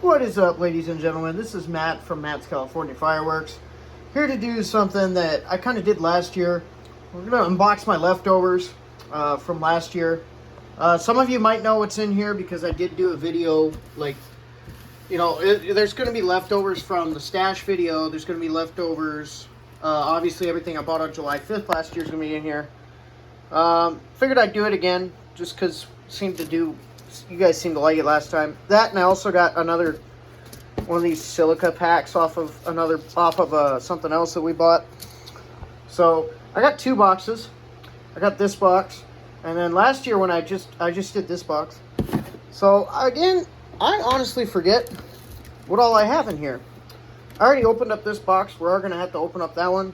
What is up, ladies and gentlemen? This is Matt from Matt's California Fireworks. Here to do something that I kind of did last year. We're going to unbox my leftovers from last year. Some of you might know what's in here because I did do a video, like, you know, there's going to be leftovers from the stash video. There's going to be leftovers. Obviously, everything I bought on July 5th last year is going to be in here. Figured I'd do it again just because you guys seemed to like it last time. That, and I also got another one of these silica packs off of something else that we bought. So I got 2 boxes. I got this box, and then last year when I just did this box. So again, I honestly forget what all I have in here. I already opened up this box. We're going to have to open up that one.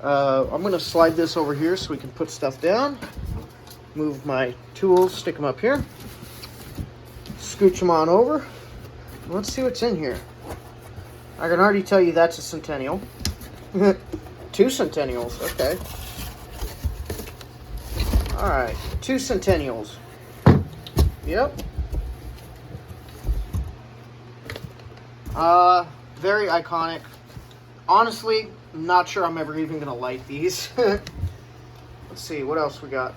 I'm going to slide this over here so we can put stuff down. Move my tools, stick them up here. Scooch them on over. Let's see what's in here. I can already tell you that's a Centennial. 2 Centennials, okay. Alright, 2 Centennials. Yep. Very iconic. Honestly, I'm not sure I'm ever even going to light these. Let's see, what else we got?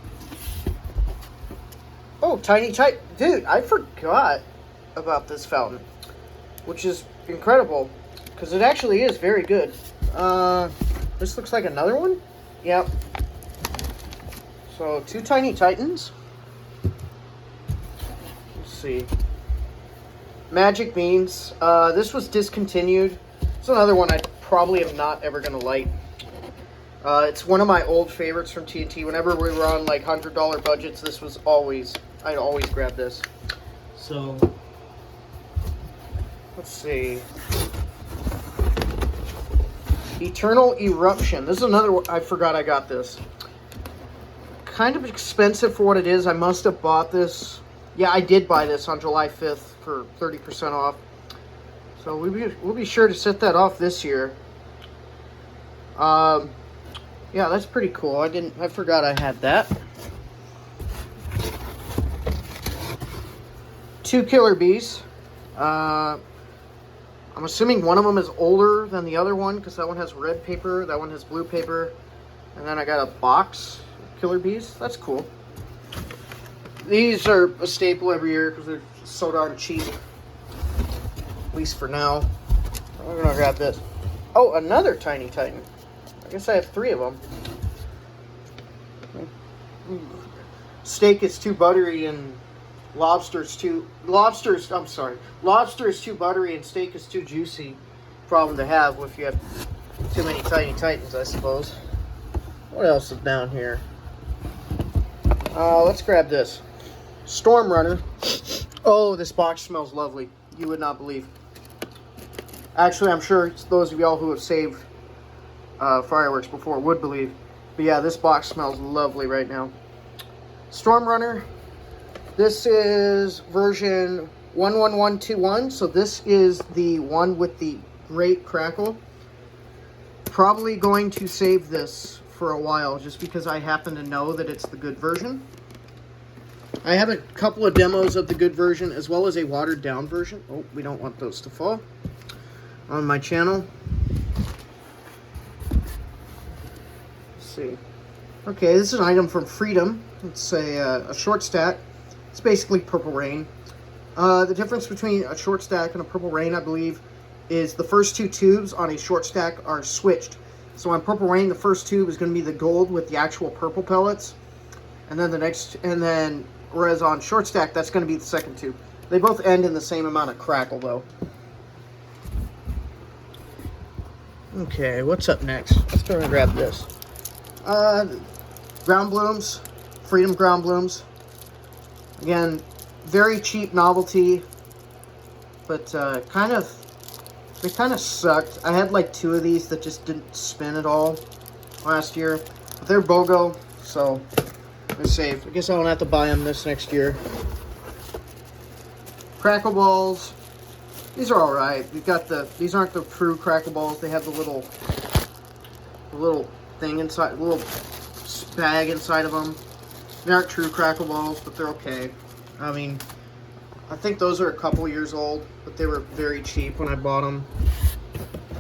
Oh, Tiny Titan. Dude, I forgot about this fountain, which is incredible, because it actually is very good. This looks like another one? Yep. So, 2 Tiny Titans. Let's see. Magic Beans. This was discontinued. It's another one I probably am not ever going to light. It's one of my old favorites from TNT. Whenever we were on like $100 budgets, this was I'd always grab this. So, let's see. Eternal Eruption. This is another one. I forgot I got this. Kind of expensive for what it is. I must have bought this. Yeah, I did buy this on July 5th for 30% off. So we'll be sure to set that off this year. Yeah, that's pretty cool. I forgot I had that. 2 Killer Bees. I'm assuming one of them is older than the other one because that one has red paper, that one has blue paper, and then I got a box of Killer Bees. That's cool. These are a staple every year because they're so darn cheap. At least for now. I'm gonna grab this. Oh, another Tiny Titan. I guess I have 3 of them. Steak is too buttery and lobster is too buttery and steak is too juicy. Problem to have if you have too many Tiny Titans, I suppose. What else is down here? Let's grab this. Storm Runner. Oh, this box smells lovely. You would not believe. Actually, I'm sure those of y'all who have saved fireworks before would believe. But yeah, this box smells lovely right now. Storm Runner. This is version 11121. So this is the one with the great crackle. Probably going to save this for a while just because I happen to know that it's the good version. I have a couple of demos of the good version as well as a watered down version. Oh, we don't want those to fall on my channel. Let's see. Okay, this is an item from Freedom. It's a short stack. It's basically Purple Rain. The difference between a short stack and a Purple Rain, I believe, is the first 2 tubes on a short stack are switched. So on Purple Rain, the first tube is going to be the gold with the actual purple pellets. And then whereas on short stack, that's going to be the second tube. They both end in the same amount of crackle, though. Okay, what's up next? Let's go and grab this. Ground Blooms. Freedom Ground Blooms. Again, very cheap novelty. But they kind of sucked. I had like 2 of these that just didn't spin at all last year. But they're BOGO, so they're safe. I guess I won't have to buy them this next year. Crackle Balls. These are alright. These aren't the true Crackle Balls. They have the little thing inside, the little bag inside of them. They aren't true Crackle Balls, but they're okay. I mean, I think those are a couple years old, but they were very cheap when I bought them.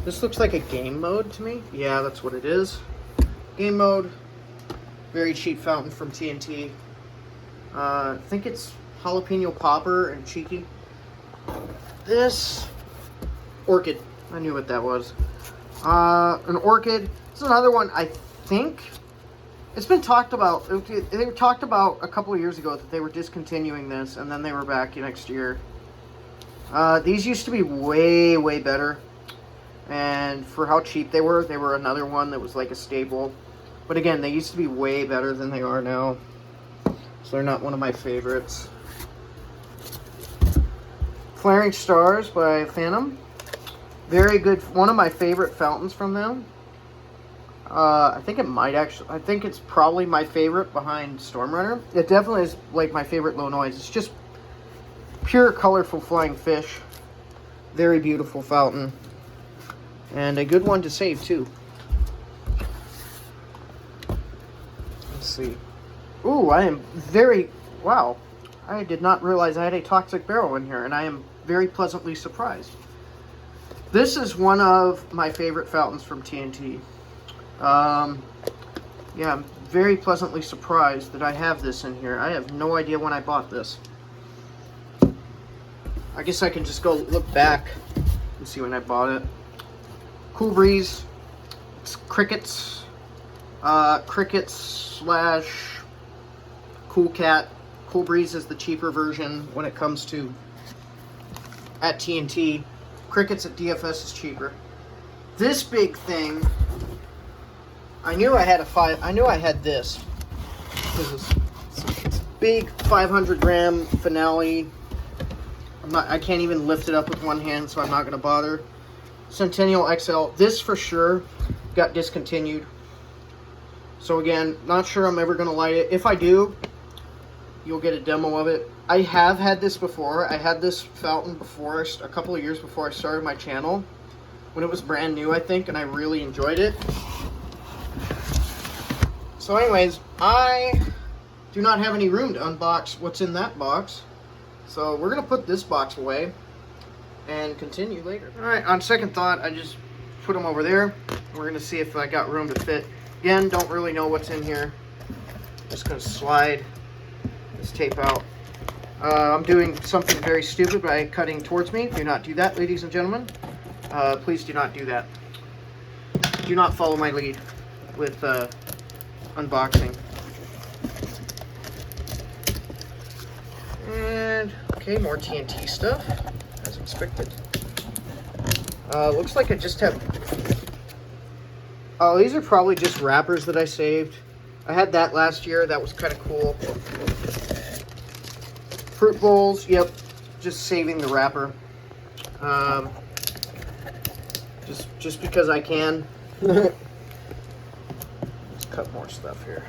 This looks like a game mode to me. Yeah, that's what it is. Game mode. Very cheap fountain from TNT. I think it's jalapeno popper and cheeky. This orchid. I knew what that was. An orchid. This is another one. I think it's been talked about. They were talked about a couple of years ago that they were discontinuing this, and then they were back next year. These used to be way, way better. And for how cheap they were another one that was like a staple. But again, they used to be way better than they are now. So they're not one of my favorites. Flaring Stars by Phantom. Very good. One of my favorite fountains from them. I think it's probably my favorite behind Stormrunner. It definitely is like my favorite low noise. It's just pure colorful flying fish. Very beautiful fountain. And a good one to save too. Let's see. Ooh, I am very... Wow. I did not realize I had a Toxic Barrel in here, and I am very pleasantly surprised. This is one of my favorite fountains from TNT. Yeah, I'm very pleasantly surprised that I have this in here. I have no idea when I bought this. I guess I can just go look back and see when I bought it. Cool Breeze. It's Crickets. Crickets slash Cool Cat. Cool Breeze is the cheaper version when it comes to at TNT. Crickets at DFS is cheaper. This big thing, I knew I had this. This is big 500 gram finale. I can't even lift it up with one hand, so I'm not going to bother. Centennial XL. This for sure got discontinued. So again, not sure I'm ever going to light it. If I do, you'll get a demo of it. I have had this before. I had this fountain before, a couple of years before I started my channel. When it was brand new, I think, and I really enjoyed it. So anyways, I do not have any room to unbox what's in that box. So we're going to put this box away and continue later. Alright, on second thought, I just put them over there. We're going to see if I got room to fit. Again, don't really know what's in here. Just going to slide this tape out. I'm doing something very stupid by cutting towards me. Do not do that, ladies and gentlemen. Please do not do that. Do not follow my lead with unboxing. And, okay, more TNT stuff, as expected. Looks like I just have... Oh, these are probably just wrappers that I saved. I had that last year. That was kind of cool. Fruit bowls, yep. Just saving the wrapper. Just because I can. Let's cut more stuff here.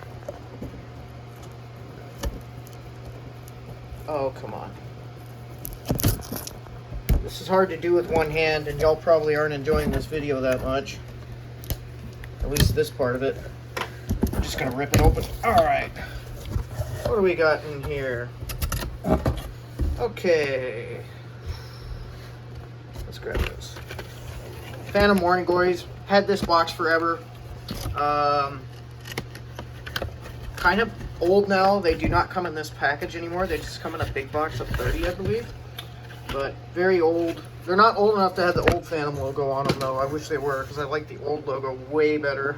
Oh, come on. This is hard to do with one hand, and y'all probably aren't enjoying this video that much. At least this part of it. I'm just gonna rip it open. Alright. What do we got in here? Okay. Let's grab this. Phantom Morning Glories. Had this box forever. Kind of old now. They do not come in this package anymore. They just come in a big box of 30, I believe. But very old. They're not old enough to have the old Phantom logo on them, though. I wish they were, because I like the old logo way better.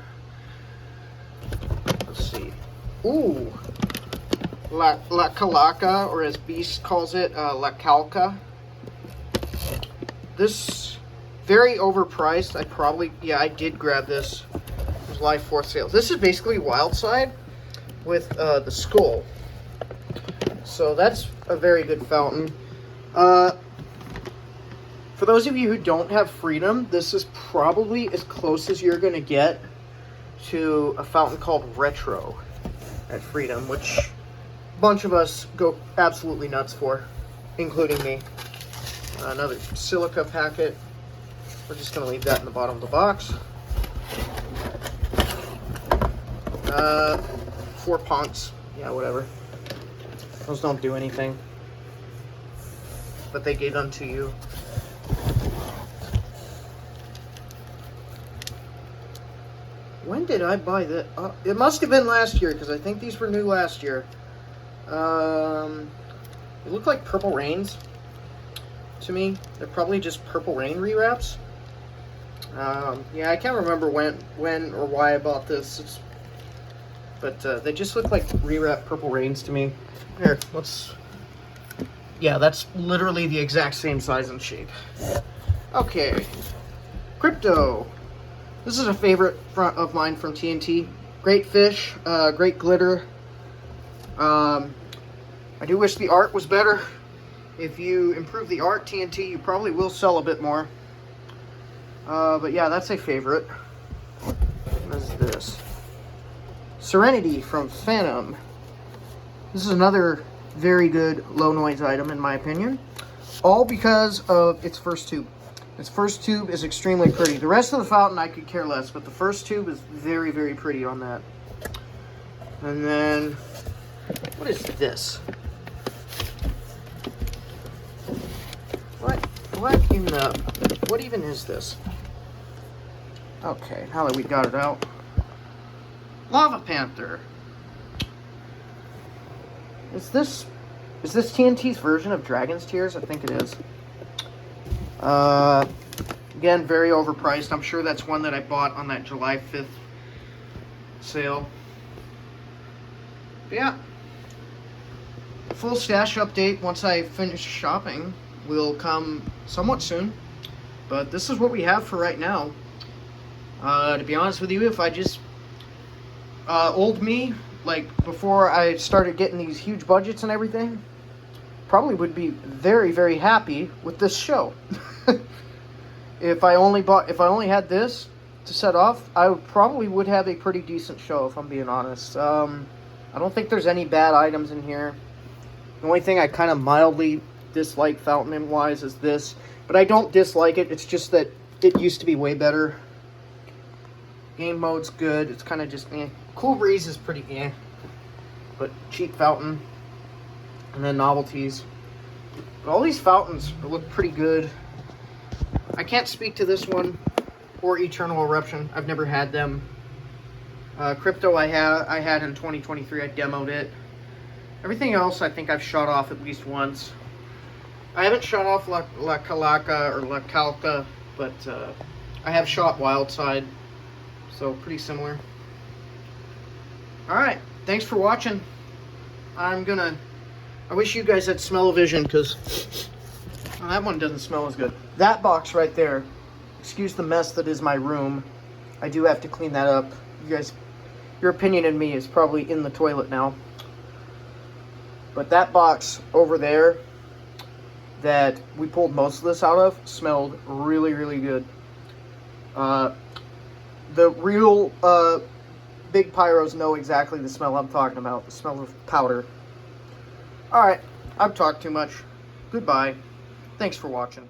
Let's see. Ooh. La Calaca, or as Beast calls it, La Calca. This, very overpriced. I did grab this. It was live 4th sale. This is basically Wildside with the skull. So that's a very good fountain. For those of you who don't have Freedom, this is probably as close as you're going to get to a fountain called Retro at Freedom, which a bunch of us go absolutely nuts for, including me. Another silica packet. We're just going to leave that in the bottom of the box. 4 punks. Yeah, whatever. Those don't do anything. but they gave them to you. When did I buy that? It must have been last year, because I think these were new last year. They look like Purple Rains to me. They're probably just Purple Rain rewraps. Yeah, I can't remember when or why I bought this. But they just look like rewrapped Purple Rains to me. Here, let's... Yeah, that's literally the exact same size and shape. Okay. Crypto. This is a favorite of mine from TNT. Great fish, great glitter. I do wish the art was better. If you improve the art, TNT, you probably will sell a bit more. But yeah, that's a favorite. What is this? Serenity from Phantom. This is another very good low noise item in my opinion. All because of its first tube. Its first tube is extremely pretty. The rest of the fountain I could care less, but the first tube is very, very pretty on that. And then, what is this? What even is this? Okay, now that we got it out. Lava Panther. Is this TNT's version of Dragon's Tears? I think it is. Again, very overpriced. I'm sure that's one that I bought on that July 5th sale. But yeah. Full stash update once I finish shopping will come somewhat soon. But this is what we have for right now. To be honest with you, if I just... old me, like before I started getting these huge budgets and everything, probably would be very, very happy with this show. If I only had this to set off, I probably would have a pretty decent show, if I'm being honest. I don't think there's any bad items in here. The only thing I kind of mildly dislike fountain-wise is this, but I don't dislike it. It's just that it used to be way better. Game mode's good. It's kind of just eh. Cool Breeze is pretty eh. But cheap fountain. And then novelties. But all these fountains look pretty good. I can't speak to this one or Eternal Eruption. I've never had them. Crypto I had in 2023. I demoed it. Everything else I think I've shot off at least once. I haven't shot off La Calaca or La Calca, but I have shot Wildside. So pretty similar. Alright, thanks for watching. I wish you guys had smell-o-vision, because that one doesn't smell as good. That box right there, excuse the mess that is my room. I do have to clean that up. You guys, your opinion in me is probably in the toilet now. But that box over there that we pulled most of this out of smelled really, really good. The real big pyros know exactly the smell I'm talking about. The smell of powder. Alright, I've talked too much. Goodbye. Thanks for watching.